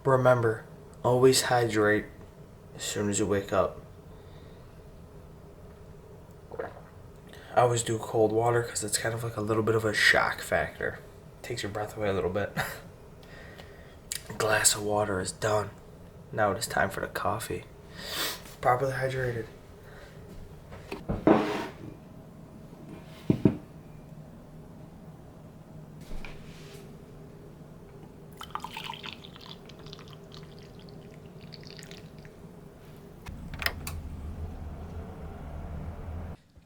Remember, always hydrate as soon as you wake up. I always do cold water because it's kind of like a little bit of a shock factor. Takes your breath away a little bit. A glass of water is done. Now it is time for the coffee. Properly hydrated.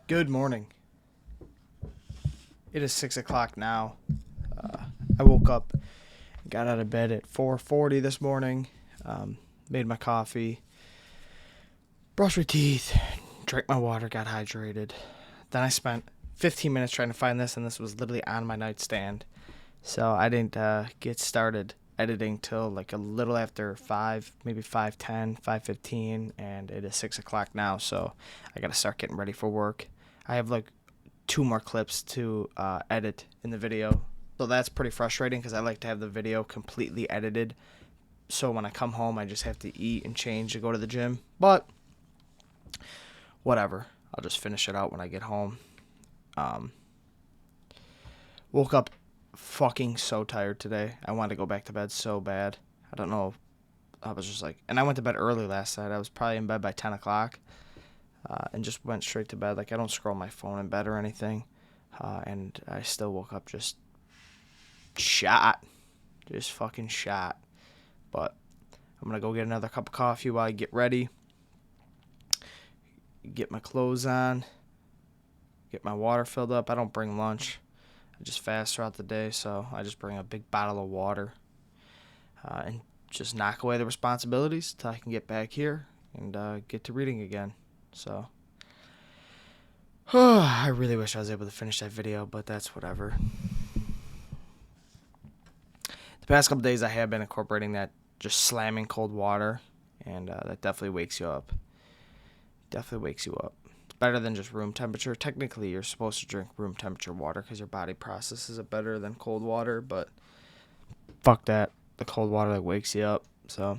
Good morning. It is 6 o'clock now. I woke up, got out of bed at 4:40 this morning, made my coffee, brushed my teeth, drank my water, got hydrated. Then I spent 15 minutes trying to find this, and this was literally on my nightstand. So I didn't get started editing till like a little after 5, maybe 5:10, 5:15, and it is 6 o'clock now, so I got to start getting ready for work. I have like 2 more clips to edit in the video. So that's pretty frustrating because I like to have the video completely edited. So when I come home, I just have to eat and change to go to the gym. But whatever. I'll just finish it out when I get home. Woke up fucking so tired today. I wanted to go back to bed so bad. I don't know. I was just like, and I went to bed early last night. I was probably in bed by 10 o'clock. And just went straight to bed. Like, I don't scroll my phone in bed or anything. And I still woke up just shot. Just fucking shot. But I'm going to go get another cup of coffee while I get ready. Get my clothes on. Get my water filled up. I don't bring lunch. I just fast throughout the day, so I just bring a big bottle of water. And just knock away the responsibilities till I can get back here and get to reading again. So, I really wish I was able to finish that video, but that's whatever. The past couple days I have been incorporating that just slamming cold water, and that definitely wakes you up. Definitely wakes you up. It's better than just room temperature. Technically, you're supposed to drink room temperature water because your body processes it better than cold water, but fuck that. The cold water that wakes you up. So,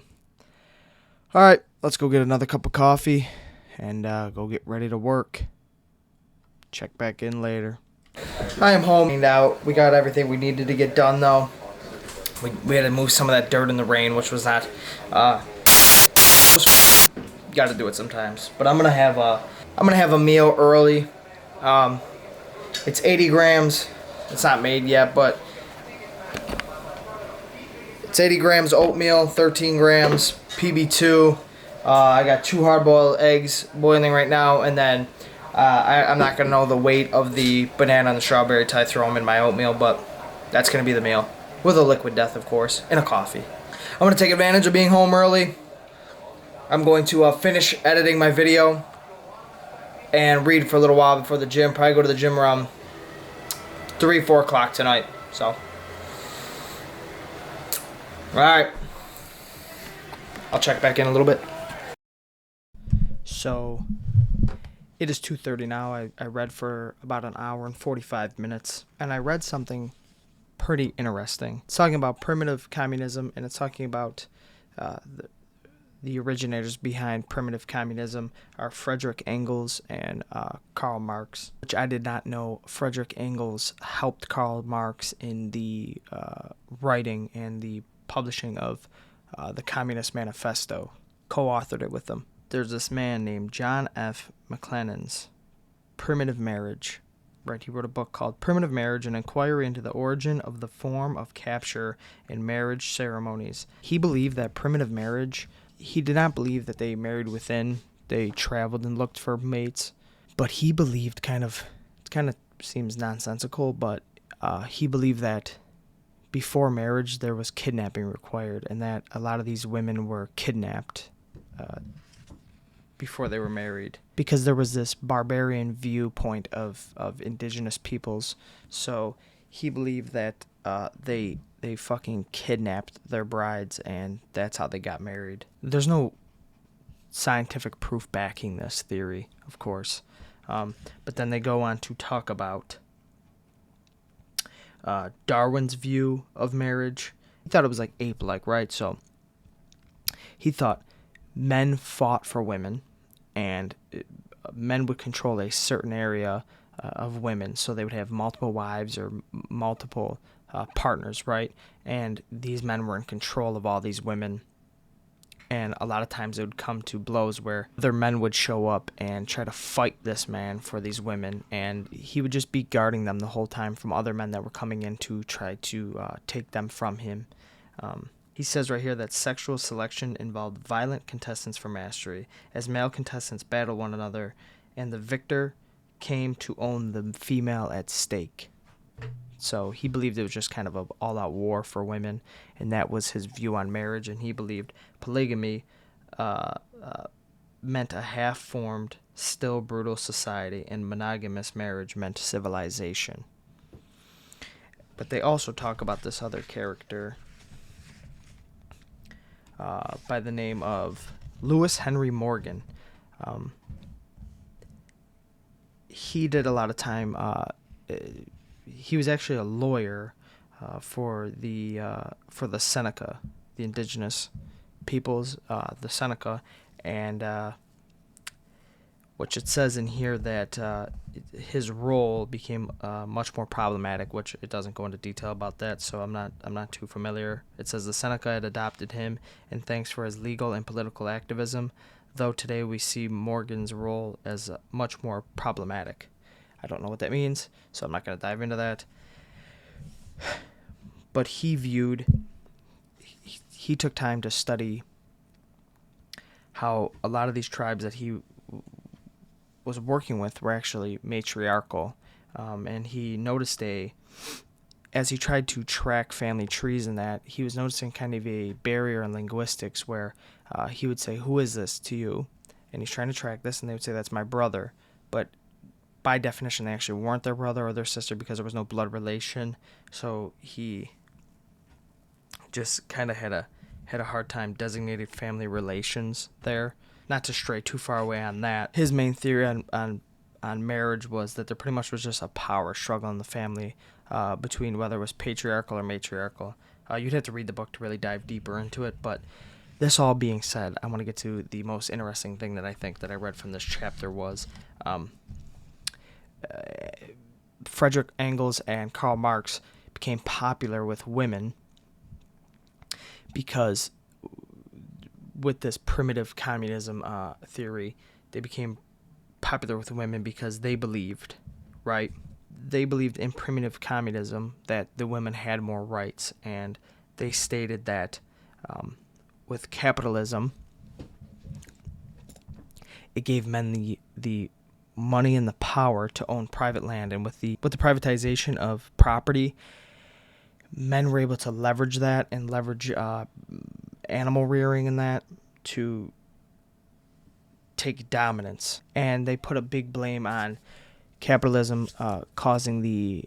all right, let's go get another cup of coffee and go get ready to work. Check back in later. I am home and out. We got everything we needed to get done, though. We had to move some of that dirt in the rain, which was not. Got to do it sometimes. But I'm gonna have a meal early. It's 80 grams. It's not made yet, but it's 80 grams oatmeal, 13 grams PB2. I got 2 hard-boiled eggs boiling right now, and then I'm not going to know the weight of the banana and the strawberry till I throw them in my oatmeal, but that's going to be the meal. With a liquid death, of course, and a coffee. I'm going to take advantage of being home early. I'm going to finish editing my video and read for a little while before the gym. Probably go to the gym around 3, 4 o'clock tonight, so. Alright. I'll check back in a little bit. So, it is 2:30 now. I read for about an hour and 45 minutes. And I read something pretty interesting. It's talking about primitive communism, and it's talking about the originators behind primitive communism are Frederick Engels and Karl Marx, which I did not know Frederick Engels helped Karl Marx in the writing and the publishing of the Communist Manifesto, co-authored it with them. There's this man named John F. McLennan's Primitive Marriage. Right, he wrote a book called Primitive Marriage, an inquiry into the origin of the form of capture in marriage ceremonies. He believed that primitive marriage, he did not believe that they married within, they traveled and looked for mates, but he believed it kind of seems nonsensical, but he believed that before marriage there was kidnapping required, and that a lot of these women were kidnapped before they were married, because there was this barbarian viewpoint of indigenous peoples. So he believed that they fucking kidnapped their brides, and that's how they got married. There's no scientific proof backing this theory, of course, but then they go on to talk about Darwin's view of marriage. He thought it was like ape-like, right? So He thought men fought for women, and men would control a certain area of women, so they would have multiple wives or multiple partners, right? And these men were in control of all these women. And a lot of times it would come to blows where other men would show up and try to fight this man for these women, and he would just be guarding them the whole time from other men that were coming in to try to take them from him. He says right here that sexual selection involved violent contestants for mastery, as male contestants battled one another, and the victor came to own the female at stake. So he believed it was just kind of an all-out war for women, and that was his view on marriage. And he believed polygamy meant a half-formed, still brutal society, and monogamous marriage meant civilization. But they also talk about this other character by the name of Lewis Henry Morgan. He did a lot of time. He was actually a lawyer for the Seneca, the indigenous peoples, the Seneca, and which it says in here that his role became much more problematic, which it doesn't go into detail about that, so I'm not too familiar. It says the Seneca had adopted him in thanks for his legal and political activism, though today we see Morgan's role as much more problematic. I don't know what that means, so I'm not going to dive into that. But he took time to study how a lot of these tribes that he was working with were actually matriarchal. And he noticed as he tried to track family trees and that, he was noticing kind of a barrier in linguistics where he would say, "Who is this to you?" And he's trying to track this, and they would say, "That's my brother." But by definition, they actually weren't their brother or their sister because there was no blood relation. So he just kind of had a hard time designating family relations there. Not to stray too far away on that. His main theory on marriage was that there pretty much was just a power struggle in the family between whether it was patriarchal or matriarchal. You'd have to read the book to really dive deeper into it, but this all being said, I want to get to the most interesting thing that I think that I read from this chapter was Frederick Engels and Karl Marx became popular with women because with this primitive communism theory, they became popular with women because they believed, right? They believed in primitive communism that the women had more rights, and they stated that with capitalism, it gave men the money and the power to own private land, and with the privatization of property, men were able to leverage that and leverage animal rearing and that to take dominance. And they put a big blame on capitalism causing the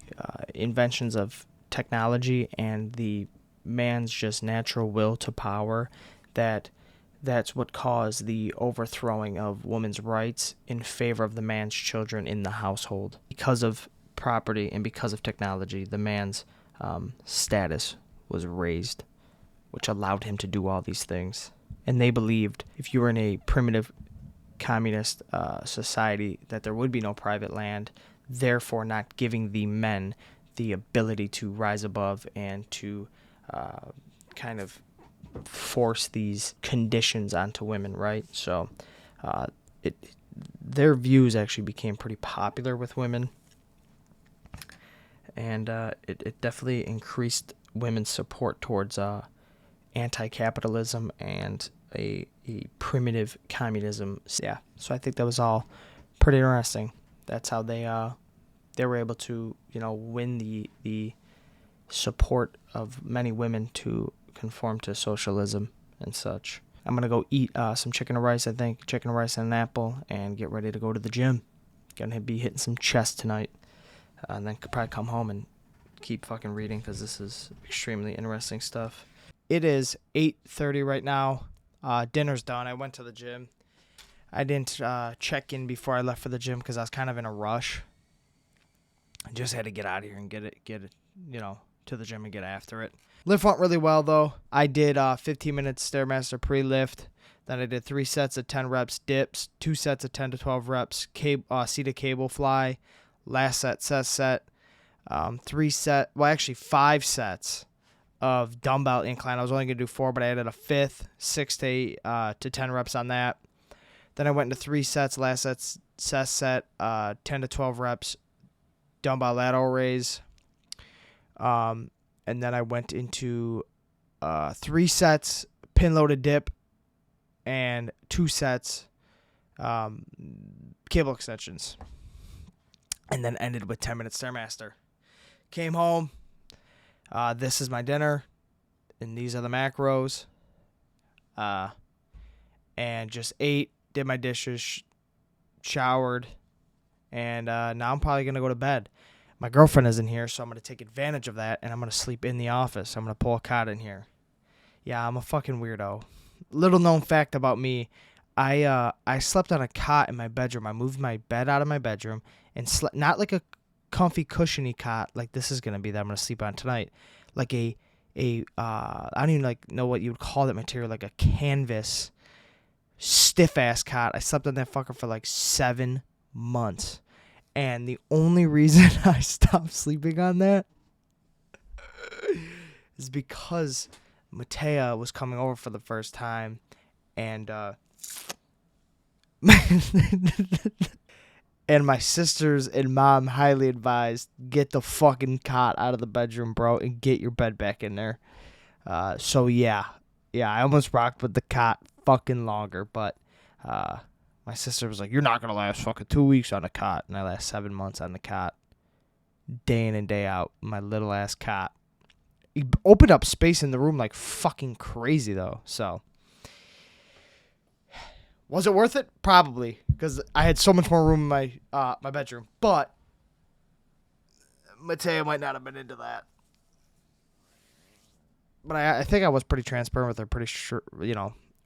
inventions of technology and the man's just natural will to power, that's what caused the overthrowing of women's rights in favor of the man's children in the household. Because of property and because of technology, the man's status was raised, which allowed him to do all these things. And they believed if you were in a primitive communist society that there would be no private land, therefore not giving the men the ability to rise above and to kind of force these conditions onto women, right? So their views actually became pretty popular with women, and it definitely increased women's support towards anti-capitalism and a primitive communism. Yeah, so I think that was all pretty interesting. That's how they were able to win the support of many women to conform to socialism and such. I'm gonna go eat some chicken and rice. I think chicken and rice and an apple, and get ready to go to the gym. Gonna be hitting some chest tonight, and then could probably come home and keep fucking reading because this is extremely interesting stuff. It is 8:30 right now. Dinner's done. I went to the gym. I didn't check in before I left for the gym because I was kind of in a rush. I just had to get out of here and get it, to the gym and get after it. Lift went really well, though. I did 15 minutes Stairmaster pre-lift. Then I did 3 sets of 10 reps dips, 2 sets of 10 to 12 reps seated cable fly. Last set, 5 sets of dumbbell incline. I was only going to do 4, but I added a 5th, 6 to 10 reps on that. Then I went into 3 sets. Last set, 10 to 12 reps dumbbell lateral raise. And then I went into 3 sets pin loaded dip and 2 sets cable extensions. And then ended with 10 minutes Stairmaster. Came home. This is my dinner. And these are the macros. And just ate, did my dishes, showered. And now I'm probably going to go to bed. My girlfriend isn't here, so I'm going to take advantage of that. And I'm going to sleep in the office. I'm going to pull a cot in here. Yeah, I'm a fucking weirdo. Little known fact about me. I slept on a cot in my bedroom. I moved my bed out of my bedroom and slept, not like a comfy cushiony cot like this is gonna be that I'm gonna sleep on tonight, like a I don't even know what you would call that material, like a canvas stiff ass cot. I slept on that fucker for 7 months, and the only reason I stopped sleeping on that is because Matea was coming over for the first time, and and my sisters and mom highly advised, get the fucking cot out of the bedroom, bro, and get your bed back in there. So yeah, I almost rocked with the cot fucking longer, but my sister was like, you're not going to last fucking 2 weeks on a cot. And I last 7 months on the cot, day in and day out, my little ass cot. It opened up space in the room like fucking crazy, though, so... Was it worth it? Probably, because I had so much more room in my bedroom. But Matea might not have been into that. But I think I was pretty transparent with her. Pretty sure,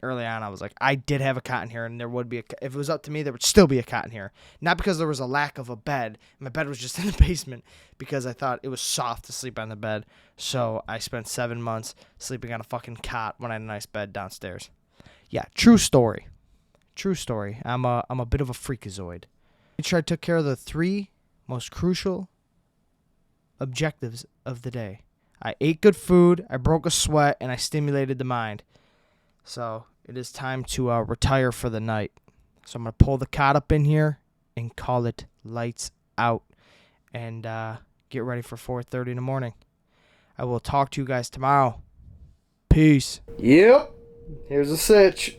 early on I was like, I did have a cot in here, and there would be if it was up to me, there would still be a cot in here. Not because there was a lack of a bed. My bed was just in the basement because I thought it was soft to sleep on the bed. So I spent 7 months sleeping on a fucking cot when I had a nice bed downstairs. Yeah, true story. True story. I'm a bit of a freakazoid. Make sure I took care of the 3 most crucial objectives of the day. I ate good food, I broke a sweat, and I stimulated the mind. So it is time to retire for the night. So I'm going to pull the cot up in here and call it lights out. And get ready for 4:30 in the morning. I will talk to you guys tomorrow. Peace. Yep. Here's a sitch.